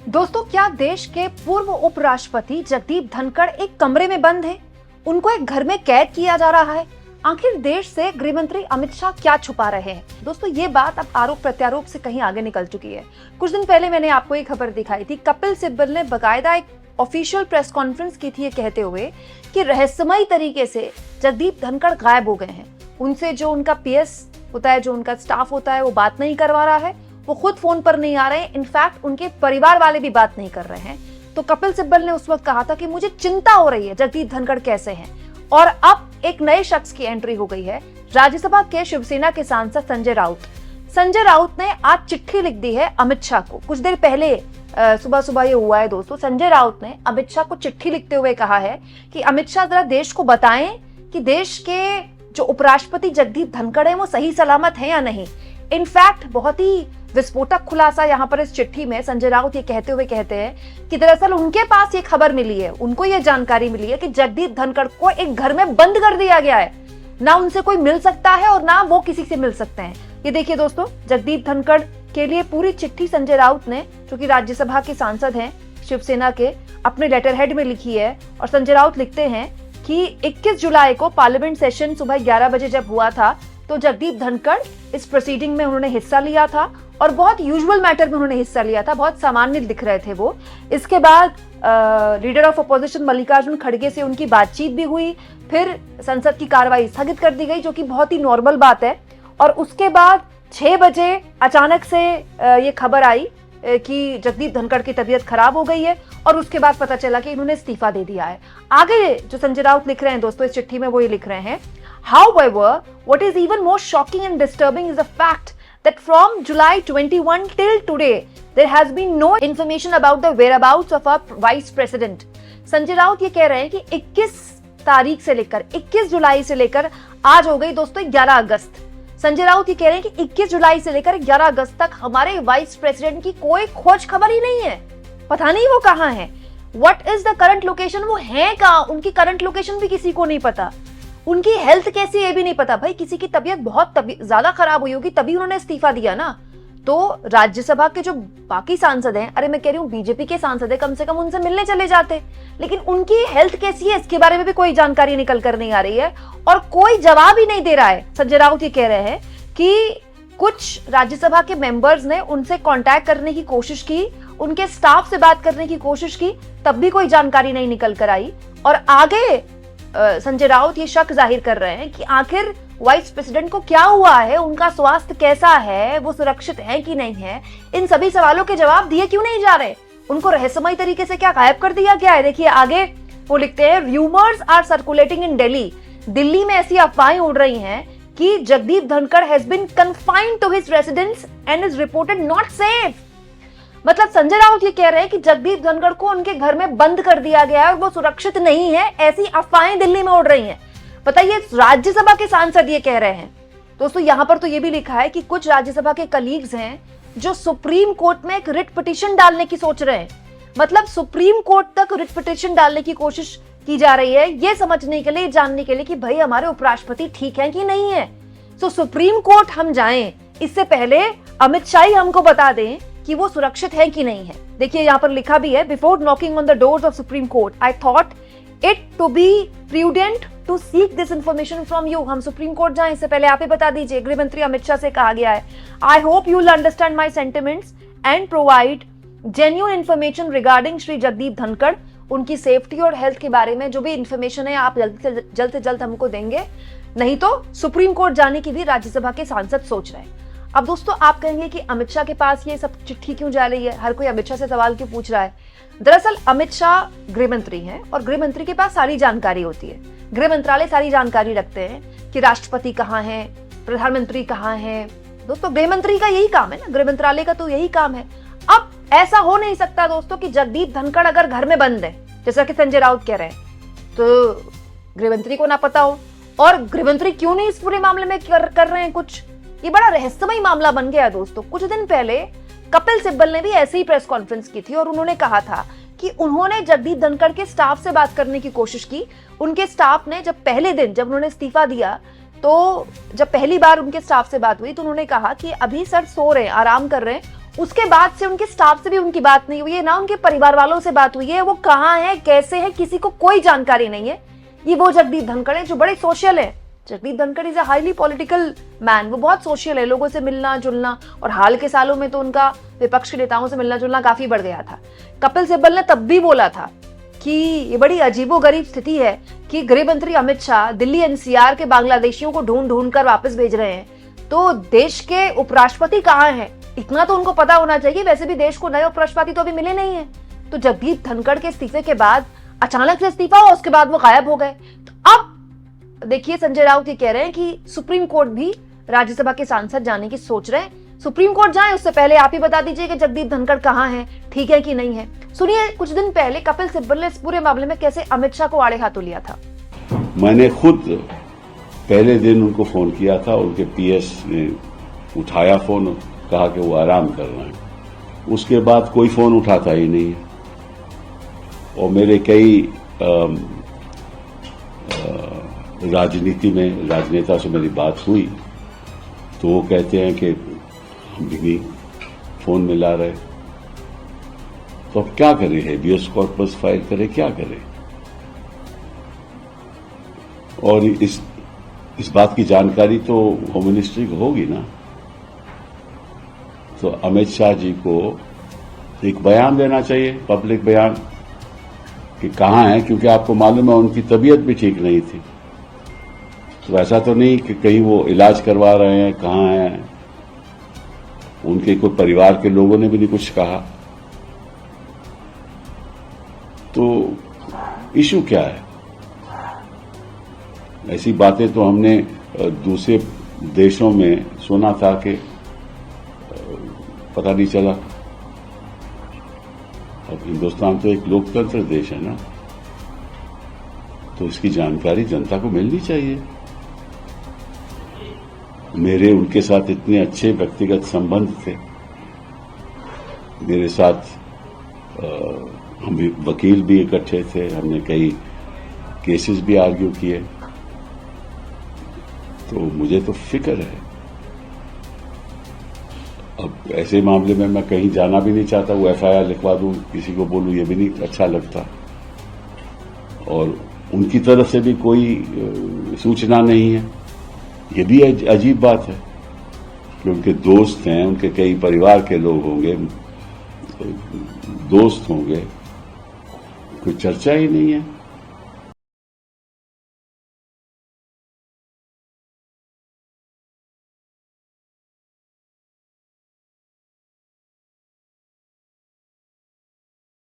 दोस्तों, क्या देश के पूर्व उपराष्ट्रपति जगदीप धनखड़ एक कमरे में बंद हैं? उनको एक घर में कैद किया जा रहा है। आखिर देश से गृह मंत्री अमित शाह क्या छुपा रहे हैं? दोस्तों, ये बात अब आरोप प्रत्यारोप से कहीं आगे निकल चुकी है। कुछ दिन पहले मैंने आपको एक खबर दिखाई थी। कपिल सिब्बल ने बकायदा एक ऑफिशियल प्रेस कॉन्फ्रेंस की थी, ये कहते हुए कि रहस्यमयी तरीके से जगदीप धनखड़ गायब हो गए हैं। उनसे जो उनका पीएस होता है, जो उनका स्टाफ होता है, वो बात नहीं करवा रहा है, वो खुद फोन पर नहीं आ रहे हैं। इनफैक्ट उनके परिवार वाले भी बात नहीं कर रहे हैं। तो कपिल सिब्बल ने उस वक्त कहा था कि मुझे चिंता हो रही है जगदीप धनखड़ कैसे हैं। और अब एक नए शख्स की एंट्री हो गई है, राज्यसभा के शिवसेना के सांसद संजय राउत। संजय राउत ने आज चिट्ठी लिख दी है अमित शाह को। कुछ देर पहले सुबह सुबह ये हुआ है दोस्तों। संजय राउत ने अमित शाह को चिट्ठी लिखते हुए कहा है कि अमित शाह जरा देश को बताएं कि देश के जो उपराष्ट्रपति जगदीप धनखड़ है वो सही सलामत है या नहीं। इनफैक्ट बहुत ही विस्फोटक खुलासा यहाँ पर इस चिट्ठी में संजय राउत ये कहते हुए कहते हैं कि दरअसल उनके पास ये खबर मिली है, उनको ये जानकारी मिली है कि जगदीप धनखड़ को एक घर में बंद कर दिया गया है। ना उनसे कोई मिल सकता है और ना वो किसी से मिल सकते हैं। ये देखिए दोस्तों, जगदीप धनखड़ के लिए पूरी चिट्ठी संजय राउत ने, जो कि राज्यसभा के सांसद हैं शिवसेना के, अपने लेटर हेड में लिखी है। और संजय राउत लिखते हैं कि 21 जुलाई को पार्लियामेंट सेशन सुबह 11 बजे जब हुआ था तो जगदीप धनखड़ इस प्रोसीडिंग में उन्होंने हिस्सा लिया था और बहुत यूजुअल मैटर में उन्होंने हिस्सा लिया था। बहुत सामान्य दिख रहे थे वो। इसके बाद लीडर ऑफ अपोजिशन मल्लिकार्जुन खड़गे से उनकी बातचीत भी हुई। फिर संसद की कार्रवाई स्थगित कर दी गई, जो कि बहुत ही नॉर्मल बात है। और उसके बाद 6 बजे अचानक से ये खबर आई कि जगदीप धनखड़ की तबीयत खराब हो गई है और उसके बाद पता चला कि इन्होंने इस्तीफा दे दिया है। आगे जो संजय राउत लिख रहे हैं दोस्तों इस चिट्ठी में, वो ये लिख रहे हैं, However, what is even more shocking and disturbing is the fact that from July 21 till today, there has been no information about the whereabouts of our vice president. Sanjay Raut ये कह रहे हैं कि 21 तारीख से लेकर 21 जुलाई से लेकर आज हो गई दोस्तों 11 अगस्त। संजय राउत ये कह रहे हैं कि 21 जुलाई से लेकर 11 अगस्त तक हमारे वाइस प्रेसिडेंट की कोई खोज खबर ही नहीं है। पता नहीं वो कहाँ है। What is the current location? वो है कहाँ? उनकी करंट लोकेशन भी किसी को नहीं पता। उनकी हेल्थ कैसी है भी नहीं पता। भाई, किसी की तबीयत बहुत ज्यादा खराब हुई होगी तभी उन्होंने इस्तीफा दिया ना। तो राज्यसभा के जो बाकी सांसद हैं, अरे मैं कह रही हूँ बीजेपी के सांसद है, कम से कम उनसे मिलने चले जाते। लेकिन उनकी हेल्थ कैसी है इसके बारे में भी कोई जानकारी निकल कर नहीं आ रही है और कोई जवाब ही नहीं दे रहा है। संजय राउत ये कह रहे हैं कि कुछ राज्यसभा के मेंबर्स ने उनसे कांटेक्ट करने की कोशिश की, उनके स्टाफ से बात करने की कोशिश की, तब भी कोई जानकारी नहीं निकल कर आई। और आगे संजय राउत ये शक जाहिर कर रहे हैं कि आखिर वाइस प्रेसिडेंट को क्या हुआ है, उनका स्वास्थ्य कैसा है, वो सुरक्षित है कि नहीं है। इन सभी सवालों के जवाब दिए क्यों नहीं जा रहे? उनको रहस्यमयी तरीके से क्या गायब कर दिया गया है? देखिए आगे वो लिखते हैं, rumours are circulating in Delhi. Delhi में ऐसी अफवाहें उड़ रही हैं कि Jagdeep Dhankhar has been confined to his residence and is reported not safe. मतलब संजय राउत ये कह रहे हैं कि जगदीप धनखड़ को उनके घर में बंद कर दिया गया है और वो सुरक्षित नहीं है। ऐसी अफवाहें दिल्ली में उड़ रही हैं। बताइए, राज्यसभा के सांसद ये कह रहे हैं। दोस्तों, यहां पर तो ये भी लिखा है कि कुछ राज्यसभा के कलीग्स हैं जो सुप्रीम कोर्ट में एक रिट पिटीशन डालने की सोच रहे हैं। मतलब सुप्रीम कोर्ट तक रिट पिटीशन डालने की कोशिश की जा रही है, ये समझने के लिए, जानने के लिए कि भाई हमारे उपराष्ट्रपति ठीक है कि नहीं है। तो सुप्रीम कोर्ट हम जाएं, इससे पहले अमित शाह ही हमको बता दें कि वो सुरक्षित है कि नहीं है। देखिए यहाँ पर लिखा भी है, before knocking on the doors of supreme court I thought it to be prudent to seek this information from you. हम सुप्रीम कोर्ट जाएं इससे पहले आप ही बता दीजिए। गृह मंत्री अमित शाह से कहा गया है, I hope you will understand my sentiments and provide genuine information regarding Shri Jagdeep Dhankhar. उनकी सेफ्टी और हेल्थ के बारे में जो भी इंफॉर्मेशन है आप जल्द से जल्द हमको देंगे, नहीं तो सुप्रीम कोर्ट जाने की भी राज्यसभा के सांसद सोच रहे हैं। अब दोस्तों, आप कहेंगे कि अमित शाह के पास ये सब चिट्ठी क्यों जा रही है, हर कोई अमित शाह से सवाल क्यों पूछ रहा है। दरअसल अमित शाह गृह मंत्री हैं और गृह मंत्री के पास सारी जानकारी होती है। गृह मंत्रालय सारी जानकारी रखते हैं कि राष्ट्रपति कहाँ है, प्रधानमंत्री कहाँ है। दोस्तों, गृह मंत्री का यही काम है ना, गृह मंत्रालय का तो यही काम है। अब ऐसा हो नहीं सकता दोस्तों कि जगदीप धनखड़ अगर घर में बंद है, जैसा कि संजय राउत कह रहे हैं, तो गृह मंत्री को ना पता हो। और गृह मंत्री क्यों नहीं इस पूरे मामले में कर रहे हैं कुछ। ये बड़ा रहस्यमयी मामला बन गया दोस्तों। कुछ दिन पहले कपिल सिब्बल ने भी ऐसे ही प्रेस कॉन्फ्रेंस की थी और उन्होंने कहा था कि उन्होंने जगदीप धनखड़ के स्टाफ से बात करने की कोशिश की। उनके स्टाफ ने जब पहले दिन जब उन्होंने इस्तीफा दिया, तो जब पहली बार उनके स्टाफ से बात हुई तो उन्होंने कहा कि अभी सर सो रहे हैं, आराम कर रहे हैं उसके बाद से उनके स्टाफ से भी उनकी बात नहीं हुई है, ना उनके परिवार वालों से बात हुई है। वो कहाँ है, कैसे है, किसी को कोई जानकारी नहीं है। ये वो जगदीप धनखड़ है जो बड़े सोशल है। Jagdeep Dhankhar is a highly political man. वो बहुत सोशल है, लोगों से मिलना जुलना, और हाल के सालों में तो उनका विपक्ष के नेताओं से मिलना जुलना काफी बढ़ गया था। कपिल सिब्बल ने तब भी बोला था कि ये बड़ी अजीबोगरीब स्थिति है कि गृह मंत्री अमित शाह दिल्ली एनसीआर के बांग्लादेशियों को ढूंढ ढूंढ कर वापस भेज रहे हैं, तो देश के उपराष्ट्रपति कहाँ हैं, इतना तो उनको पता होना चाहिए। वैसे भी देश को नए उपराष्ट्रपति तो अभी मिले नहीं है। तो जगदीप धनखड़ के इस्तीफे के बाद अचानक से इस्तीफा हुआ, उसके बाद वो गायब हो गए। तो अब देखिए, संजय राउत ये कह रहे हैं कि सुप्रीम कोर्ट भी राज्यसभा के सांसद जाने की सोच रहे हैं। सुप्रीम कोर्ट जाए उससे पहले आप ही बता दीजिए कि जगदीप धनखड़ कहाँ है, ठीक है कि नहीं है। सुनिए, कुछ दिन पहले कपिल सिब्बल ने इस पूरे मामले में कैसे अमित शाह को आड़े हाथों लिया था। मैंने खुद पहले दिन उनको फोन किया था, उनके पीएस ने उठाया फोन, कहा कि वो आराम कर रहे हैं। उसके बाद कोई फोन उठाता ही नहीं है। और मेरे कई राजनीति में राजनेता से मेरी बात हुई तो वो कहते हैं कि हम भी नहीं फोन मिला रहे। तो अब क्या करें, हेबियस कॉर्पस फाइल करें, क्या करें। और इस बात की जानकारी तो होम मिनिस्ट्री को होगी ना। तो अमित शाह जी को एक बयान देना चाहिए, पब्लिक बयान, कि कहाँ है, क्योंकि आपको मालूम है उनकी तबीयत भी ठीक नहीं थी। तो ऐसा तो नहीं कि कहीं वो इलाज करवा रहे हैं, कहाँ हैं। उनके कोई परिवार के लोगों ने भी नहीं कुछ कहा। तो इशू क्या है? ऐसी बातें तो हमने दूसरे देशों में सुना था कि पता नहीं चला। अब हिंदुस्तान तो एक लोकतंत्र देश है ना, तो इसकी जानकारी जनता को मिलनी चाहिए। मेरे उनके साथ इतने अच्छे व्यक्तिगत संबंध थे। मेरे साथ हम भी वकील भी इकट्ठे थे, हमने कई केसेस भी आर्ग्यू किए। तो मुझे तो फिक्र है। अब ऐसे मामले में मैं कहीं जाना भी नहीं चाहता। वो एफआईआर लिखवा दूं, किसी को बोलूं, ये भी नहीं अच्छा लगता। और उनकी तरफ से भी कोई सूचना नहीं है। ये भी अजीब बात है कि उनके दोस्त हैं, उनके कई परिवार के लोग होंगे, दोस्त होंगे, कोई चर्चा ही नहीं है।